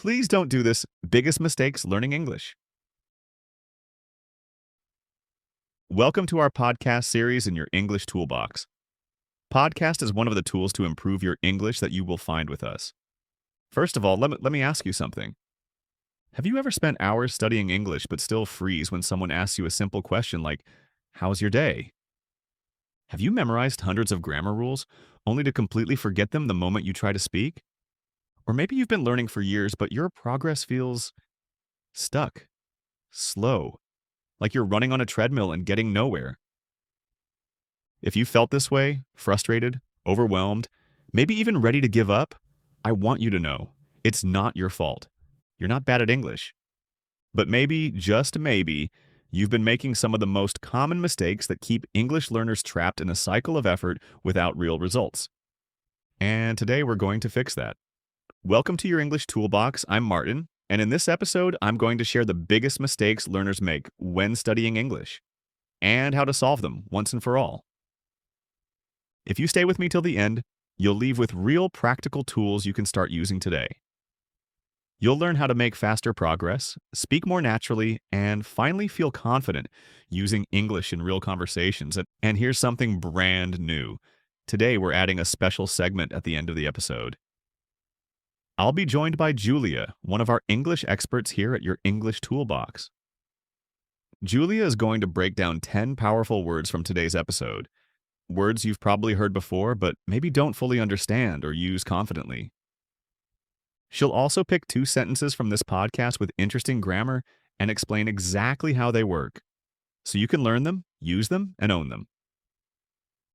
Please don't do this. Biggest mistakes learning English. Welcome to our podcast series in your English toolbox. Podcast is one of the tools to improve your English that you will find with us. First of all, let me ask you something. Have you ever spent hours studying English but still freeze when someone asks you a simple question like, "How's your day?" Have you memorized hundreds of grammar rules only to completely forget them the moment you try to speak? Or maybe you've been learning for years, but your progress feels stuck, slow, like you're running on a treadmill and getting nowhere. If you felt this way, frustrated, overwhelmed, maybe even ready to give up, I want you to know it's not your fault. You're not bad at English. But maybe, just maybe, you've been making some of the most common mistakes that keep English learners trapped in a cycle of effort without real results. And today we're going to fix that. Welcome to your English Toolbox. I'm Martin, and in this episode, I'm going to share the biggest mistakes learners make when studying English and how to solve them once and for all. If you stay with me till the end, you'll leave with real practical tools you can start using today. You'll learn how to make faster progress, speak more naturally, and finally feel confident using English in real conversations. And here's something brand new. Today, we're adding a special segment at the end of the episode. I'll be joined by Julia, one of our English experts here at your English Toolbox. Julia is going to break down 10 powerful words from today's episode. Words you've probably heard before, but maybe don't fully understand or use confidently. She'll also pick 2 sentences from this podcast with interesting grammar and explain exactly how they work, so you can learn them, use them, and own them.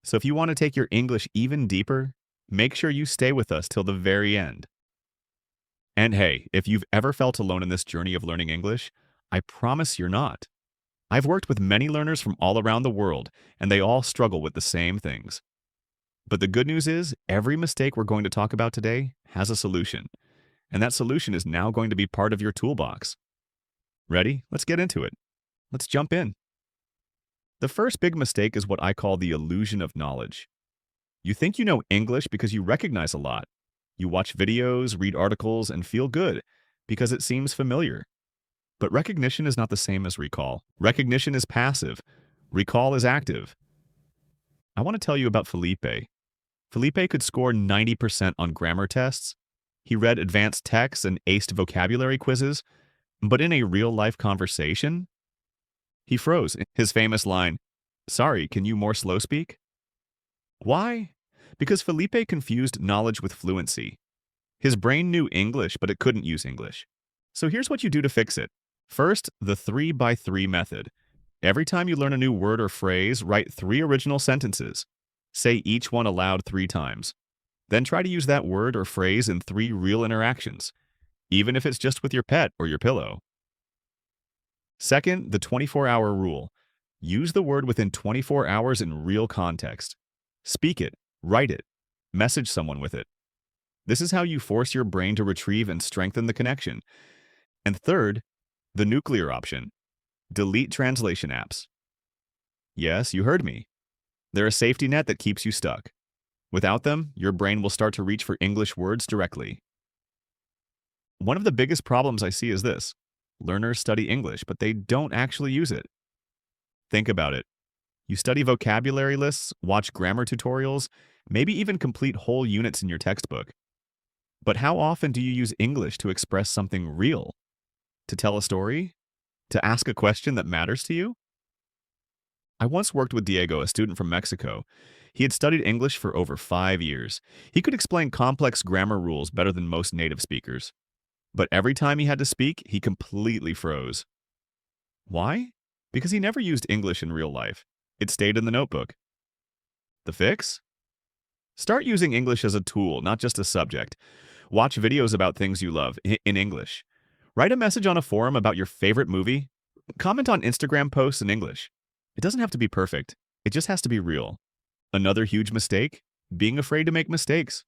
So if you want to take your English even deeper, make sure you stay with us till the very end. And hey, if you've ever felt alone in this journey of learning English, I promise you're not. I've worked with many learners from all around the world, and they all struggle with the same things. But the good news is, every mistake we're going to talk about today has a solution, and that solution is now going to be part of your toolbox. Ready? Let's get into it. Let's jump in. The first big mistake is what I call the illusion of knowledge. You think you know English because you recognize a lot. You watch videos, read articles, and feel good because it seems familiar. But recognition is not the same as recall. Recognition is passive. Recall is active. I want to tell you about Felipe. Felipe could score 90% on grammar tests. He read advanced texts and aced vocabulary quizzes. But in a real-life conversation, he froze. His famous line, "Sorry, can you more slow speak?" Why? Because Felipe confused knowledge with fluency. His brain knew English, but it couldn't use English. So here's what you do to fix it. First, the 3x3 method. Every time you learn a new word or phrase, write 3 original sentences. Say each one aloud 3 times. Then try to use that word or phrase in 3 real interactions, even if it's just with your pet or your pillow. Second, the 24-hour rule. Use the word within 24 hours in real context. Speak it. Write it. Message someone with it. This is how you force your brain to retrieve and strengthen the connection. And third, the nuclear option. Delete translation apps. Yes, you heard me. They're a safety net that keeps you stuck. Without them, your brain will start to reach for English words directly. One of the biggest problems I see is this. Learners study English, but they don't actually use it. Think about it. You study vocabulary lists, watch grammar tutorials, maybe even complete whole units in your textbook. But how often do you use English to express something real? To tell a story? To ask a question that matters to you? I once worked with Diego, a student from Mexico. He had studied English for over 5 years. He could explain complex grammar rules better than most native speakers. But every time he had to speak, he completely froze. Why? Because he never used English in real life. It stayed in the notebook. The fix? Start using English as a tool, not just a subject. Watch videos about things you love in English. Write a message on a forum about your favorite movie. Comment on Instagram posts in English. It doesn't have to be perfect. It just has to be real. Another huge mistake? Being afraid to make mistakes.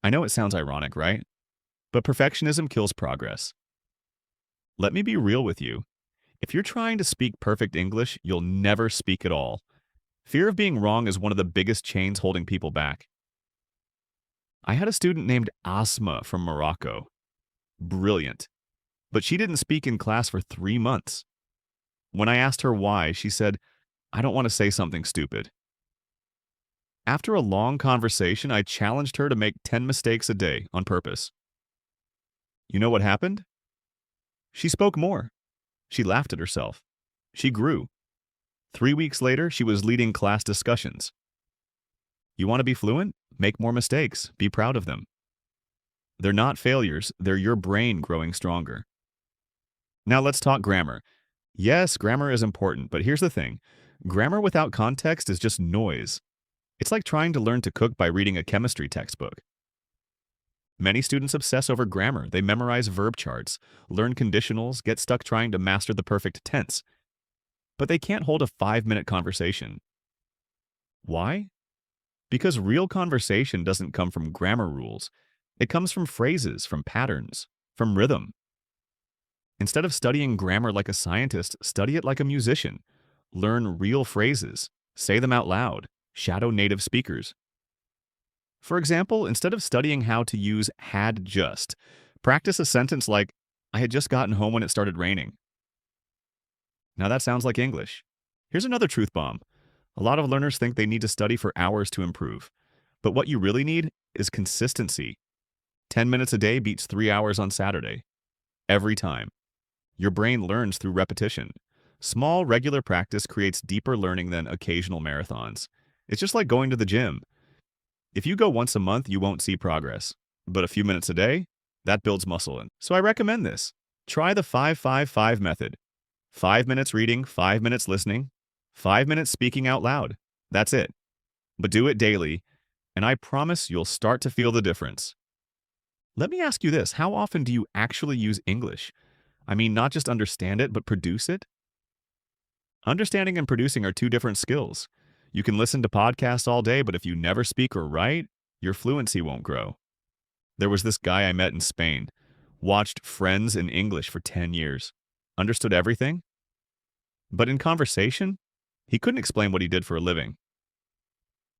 I know it sounds ironic, right? But perfectionism kills progress. Let me be real with you. If you're trying to speak perfect English, you'll never speak at all. Fear of being wrong is one of the biggest chains holding people back. I had a student named Asma from Morocco. Brilliant. But she didn't speak in class for 3 months. When I asked her why, she said, "I don't want to say something stupid." After a long conversation, I challenged her to make 10 mistakes a day on purpose. You know what happened? She spoke more. She laughed at herself. She grew. 3 weeks later, she was leading class discussions. You want to be fluent? Make more mistakes. Be proud of them. They're not failures, they're your brain growing stronger. Now let's talk grammar. Yes, grammar is important, but here's the thing. Grammar without context is just noise. It's like trying to learn to cook by reading a chemistry textbook. Many students obsess over grammar. They memorize verb charts, learn conditionals, get stuck trying to master the perfect tense. But they can't hold a 5-minute conversation. Why? Because real conversation doesn't come from grammar rules. It comes from phrases, from patterns, from rhythm. Instead of studying grammar like a scientist, study it like a musician. Learn real phrases. Say them out loud. Shadow native speakers. For example, instead of studying how to use had just, practice a sentence like, "I had just gotten home when it started raining." Now that sounds like English. Here's another truth bomb. A lot of learners think they need to study for hours to improve. But what you really need is consistency. 10 minutes a day beats 3 hours on Saturday. Every time. Your brain learns through repetition. Small, regular practice creates deeper learning than occasional marathons. It's just like going to the gym. If you go once a month, you won't see progress. But a few minutes a day, that builds muscle. So I recommend this. Try the 5-5-5 method. 5 minutes reading, 5 minutes listening, 5 minutes speaking out loud. That's it. But do it daily, and I promise you'll start to feel the difference. Let me ask you this. How often do you actually use English? I mean, not just understand it, but produce it? Understanding and producing are two different skills. You can listen to podcasts all day, but if you never speak or write, your fluency won't grow. There was this guy I met in Spain, watched Friends in English for 10 years, understood everything, but in conversation, he couldn't explain what he did for a living.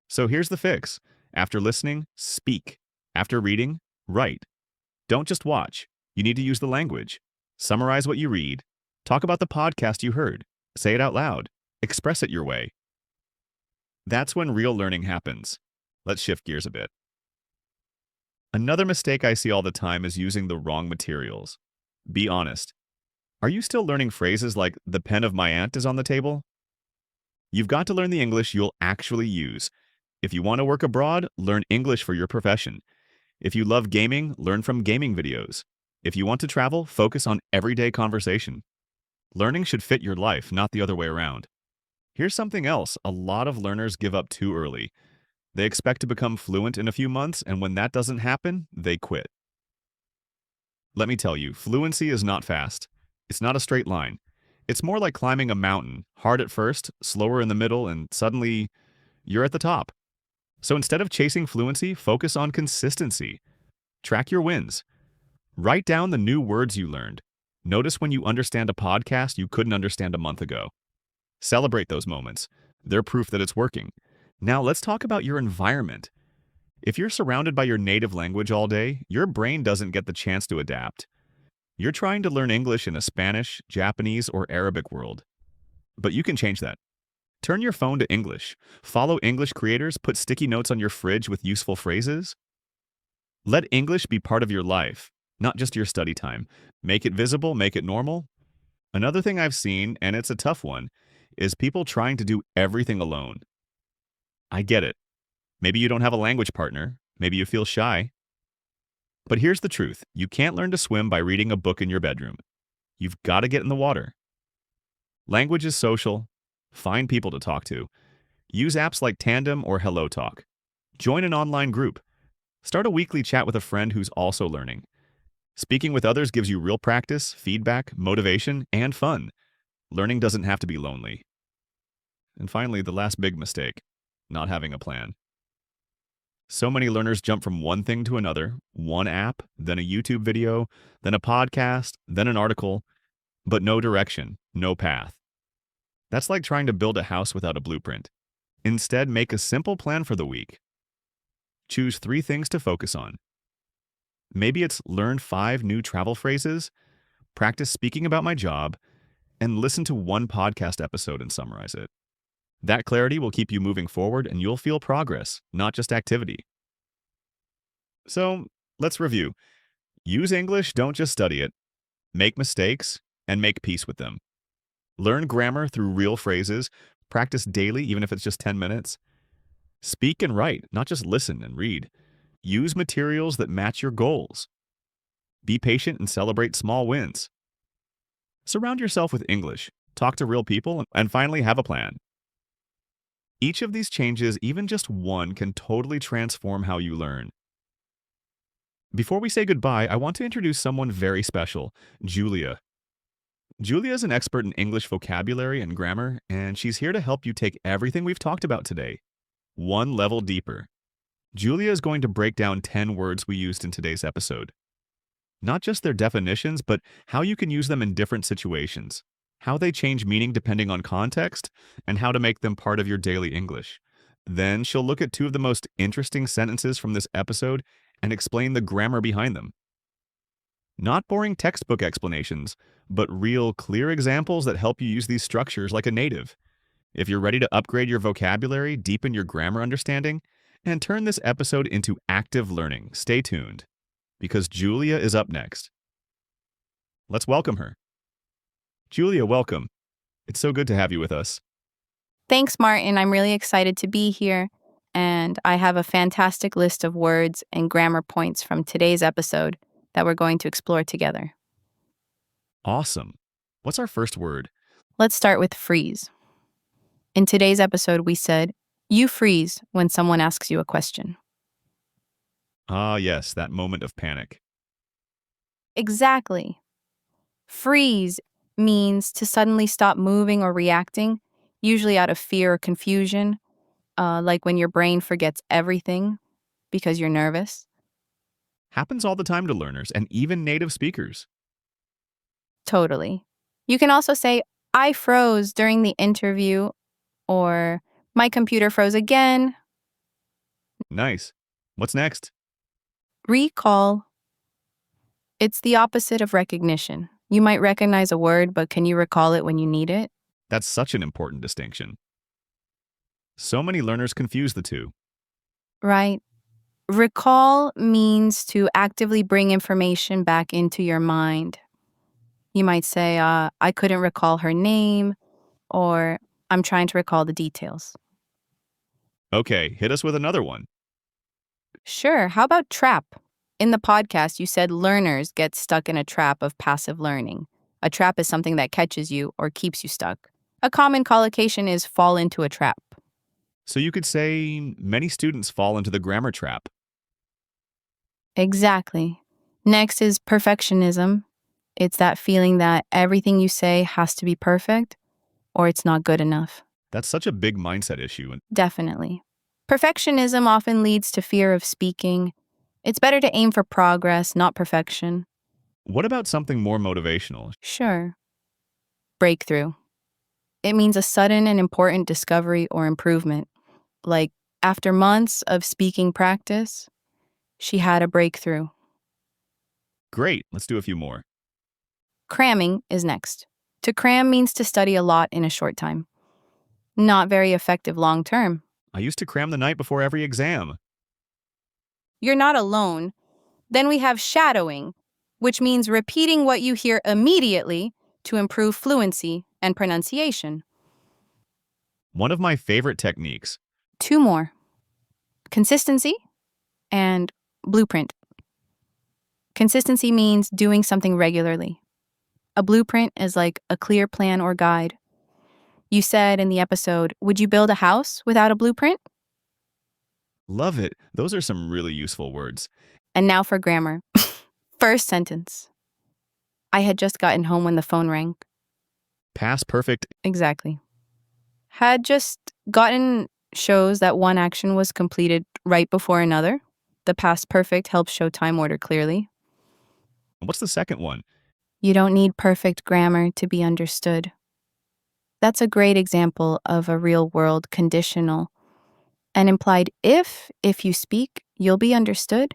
So here's the fix. After listening, speak. After reading, write. Don't just watch. You need to use the language. Summarize what you read. Talk about the podcast you heard. Say it out loud. Express it your way. That's when real learning happens. Let's shift gears a bit. Another mistake I see all the time is using the wrong materials. Be honest. Are you still learning phrases like "the pen of my aunt is on the table"? You've got to learn the English you'll actually use. If you want to work abroad, learn English for your profession. If you love gaming, learn from gaming videos. If you want to travel, focus on everyday conversation. Learning should fit your life, not the other way around. Here's something else a lot of learners give up too early. They expect to become fluent in a few months, and when that doesn't happen, they quit. Let me tell you, fluency is not fast. It's not a straight line. It's more like climbing a mountain, hard at first, slower in the middle, and suddenly you're at the top. So instead of chasing fluency, focus on consistency. Track your wins. Write down the new words you learned. Notice when you understand a podcast you couldn't understand a month ago. Celebrate those moments. They're proof that it's working. Now let's talk about your environment. If you're surrounded by your native language all day, your brain doesn't get the chance to adapt. You're trying to learn English in a Spanish, Japanese, or Arabic world. But you can change that. Turn your phone to English. Follow English creators. Put sticky notes on your fridge with useful phrases. Let English be part of your life, not just your study time. Make it visible, make it normal. Another thing I've seen, and it's a tough one, is people trying to do everything alone. I get it. Maybe you don't have a language partner. Maybe you feel shy. But here's the truth. You can't learn to swim by reading a book in your bedroom. You've got to get in the water. Language is social. Find people to talk to. Use apps like Tandem or HelloTalk. Join an online group. Start a weekly chat with a friend who's also learning. Speaking with others gives you real practice, feedback, motivation, and fun. Learning doesn't have to be lonely. And finally, the last big mistake, not having a plan. So many learners jump from one thing to another, one app, then a YouTube video, then a podcast, then an article, but no direction, no path. That's like trying to build a house without a blueprint. Instead, make a simple plan for the week. Choose 3 things to focus on. Maybe it's learn 5 new travel phrases, practice speaking about my job, and listen to one podcast episode and summarize it. That clarity will keep you moving forward and you'll feel progress, not just activity. So let's review. Use English, don't just study it. Make mistakes and make peace with them. Learn grammar through real phrases. Practice daily, even if it's just 10 minutes. Speak and write, not just listen and read. Use materials that match your goals. Be patient and celebrate small wins. Surround yourself with English. Talk to real people, and finally, have a plan. Each of these changes, even just one, can totally transform how you learn. Before we say goodbye, I want to introduce someone very special, Julia. Julia is an expert in English vocabulary and grammar, and she's here to help you take everything we've talked about today one level deeper. Julia is going to break down 10 words we used in today's episode. Not just their definitions, but how you can use them in different situations, how they change meaning depending on context, and how to make them part of your daily English. Then she'll look at 2 of the most interesting sentences from this episode and explain the grammar behind them. Not boring textbook explanations, but real, clear examples that help you use these structures like a native. If you're ready to upgrade your vocabulary, deepen your grammar understanding, and turn this episode into active learning, stay tuned, because Julia is up next. Let's welcome her. Julia, welcome. It's so good to have you with us. Thanks, Martin. I'm really excited to be here, and I have a fantastic list of words and grammar points from today's episode that we're going to explore together. Awesome. What's our first word? Let's start with freeze. In today's episode, we said, you freeze when someone asks you a question. Ah, yes, that moment of panic. Exactly. Freeze means to suddenly stop moving or reacting, usually out of fear or confusion, like when your brain forgets everything because you're nervous. Happens all the time to learners and even native speakers. Totally. You can also say, I froze during the interview, or my computer froze again. Nice. What's next? Recall. It's the opposite of recognition. You might recognize a word, but can you recall it when you need it? That's such an important distinction. So many learners confuse the two. Right. Recall means to actively bring information back into your mind. You might say, I couldn't recall her name, or I'm trying to recall the details. Okay, hit us with another one. Sure. How about trap? In the podcast, you said learners get stuck in a trap of passive learning. A trap is something that catches you or keeps you stuck. A common collocation is fall into a trap. So you could say many students fall into the grammar trap. Exactly. Next is perfectionism. It's that feeling that everything you say has to be perfect or it's not good enough. That's such a big mindset issue. Definitely. Perfectionism often leads to fear of speaking. It's better to aim for progress, not perfection. What about something more motivational? Sure. Breakthrough. It means a sudden and important discovery or improvement. Like, after months of speaking practice, she had a breakthrough. Great, let's do a few more. Cramming is next. To cram means to study a lot in a short time. Not very effective long term. I used to cram the night before every exam. You're not alone. Then we have shadowing, which means repeating what you hear immediately to improve fluency and pronunciation. One of my favorite techniques. 2 more. Consistency and blueprint. Consistency means doing something regularly. A blueprint is like a clear plan or guide. You said in the episode, would you build a house without a blueprint? Love it. Those are some really useful words. And now for grammar. First sentence. I had just gotten home when the phone rang. Past perfect. Exactly. Had just gotten shows that one action was completed right before another. The past perfect helps show time order clearly. What's the second one? You don't need perfect grammar to be understood. That's a great example of a real-world conditional. An implied if you speak, you'll be understood,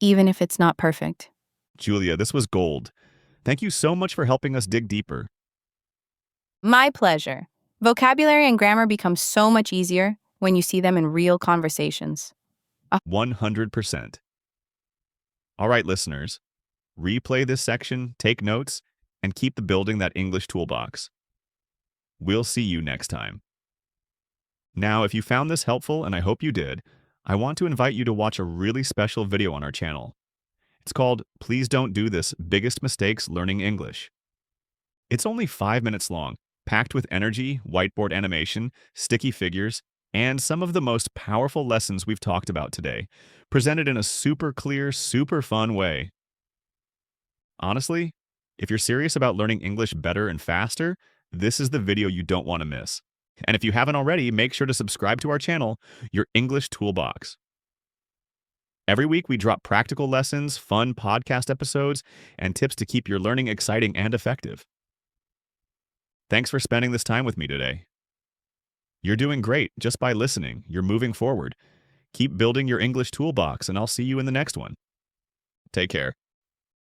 even if it's not perfect. Julia, this was gold. Thank you so much for helping us dig deeper. My pleasure. Vocabulary and grammar become so much easier when you see them in real conversations. 100%. All right, listeners, replay this section, take notes, and keep building that English toolbox. We'll see you next time. Now, if you found this helpful, and I hope you did, I want to invite you to watch a really special video on our channel. It's called Please Don't Do This: Biggest Mistakes Learning English. It's only 5 minutes long, packed with energy, whiteboard animation, sticky figures, and some of the most powerful lessons we've talked about today, presented in a super clear, super fun way. Honestly, if you're serious about learning English better and faster, this is the video you don't want to miss. And if you haven't already, make sure to subscribe to our channel, Your English Toolbox. Every week, we drop practical lessons, fun podcast episodes, and tips to keep your learning exciting and effective. Thanks for spending this time with me today. You're doing great just by listening. You're moving forward. Keep building your English toolbox, and I'll see you in the next one. Take care.